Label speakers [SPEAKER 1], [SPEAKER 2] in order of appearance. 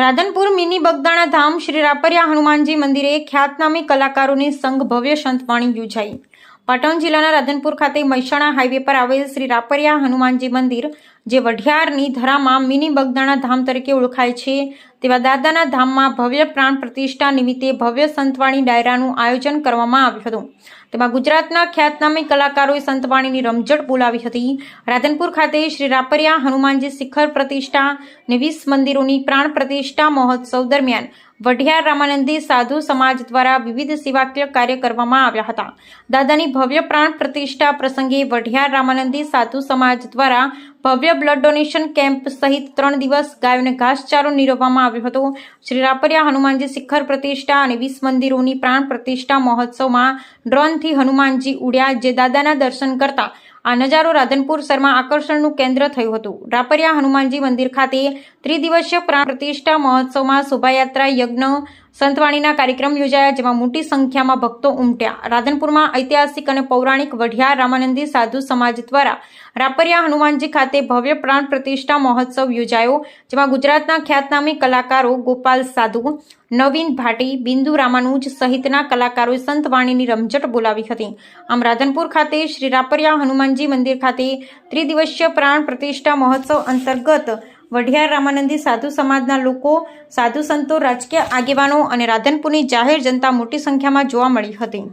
[SPEAKER 1] Radhanpur mini Bagdana ધામ શ્રી રાપરિયા હનુમાનજી મંદિરે ખ્યાતનામી કલાકારોની સંઘ ભવ્ય સંતવાણી યોજાઈ। પાટણ જિલ્લાના રાધનપુર ખાતે મહેસાણા હાઈવે પર આવેલ શ્રી રાપરિયા હનુમાનજી મંદિર જે વઢિયારની ધરામાં મિની બગદાણા ધામ તરીકે ઓળખાય છે તેવા દાદાના ધામમાં ભવ્ય પ્રાણ પ્રતિષ્ઠા નિમિત્તે ભવ્ય સંતવાણી ડાયરાનું આયોજન કરવામાં આવ્યું હતું। તેમાં ગુજરાતના ખ્યાતનામી કલાકારોએ સંતવાણીની રમઝટ બોલાવી હતી। રાધનપુર ખાતે શ્રી રાપરિયા હનુમાનજી શિખર પ્રતિષ્ઠા અને 20 મંદિરોની પ્રાણ પ્રતિષ્ઠા મહોત્સવ દરમિયાન વઢિયાર રામાનંદી સાધુ સમાજ દ્વારા વિવિધ સેવાકીય કાર્ય કરવામાં આવ્યા હતા। દાદાની ભવ્ય પ્રાણ પ્રતિષ્ઠા પ્રસંગે વઢિયાર રામાનંદી સાધુ સમાજ દ્વારા ભવ્ય બ્લડ ડોનેશન કેમ્પ સહિત 3 દિવસ ગાયોને ઘાસચારો નીરવવામાં આવ્યો હતો। શ્રી રાપરિયા હનુમાનજી શિખર પ્રતિષ્ઠા અને 20 મંદિરોની પ્રાણ પ્રતિષ્ઠા મહોત્સવમાં ડ્રોનથી હનુમાનજી ઉડ્યા, જે દાદાના દર્શન કરતા આ નજારો રાધનપુર શહેરમાં આકર્ષણનું કેન્દ્ર થયું હતું। રાપરિયા હનુમાનજી મંદિર ખાતે ત્રિદિવસીય પ્રાણ પ્રતિષ્ઠા મહોત્સવમાં શોભાયાત્રા, યજ્ઞ, સંતવાણીના કાર્યક્રમ યોજાયા, જેમાં મોટી સંખ્યામાં ભક્તો ઉમટ્યા। રાધનપુરમાં ઐતિહાસિક અને પૌરાણિક વઢિયાર રામાનંદી સાધુ સમાજ દ્વારા રાપરિયા હનુમાનજી ખાતે ભવ્ય પ્રાણ પ્રતિષ્ઠા મહોત્સવ યોજાયો, જેમાં ગુજરાતના ખ્યાતનામી કલાકારો ગોપાલ સાધુ, નવીન ભાટી, બિંદુ રામાનુજ સહિતના કલાકારોએ સંતવાણીની રમઝટ બોલાવી હતી। આમ રાધનપુર ખાતે શ્રી રાપરિયા હનુમાનજી મંદિર ખાતે ત્રિદિવસીય પ્રાણ પ્રતિષ્ઠા મહોત્સવ અંતર્ગત વઢિયાર રામાનંદી સાધુ સમાજના લોકો, સાધુ સંતો, રાજકીય આગેવાનો અને રાધનપુરની જાહેર જનતા મોટી સંખ્યામાં જોવા મળી હતી।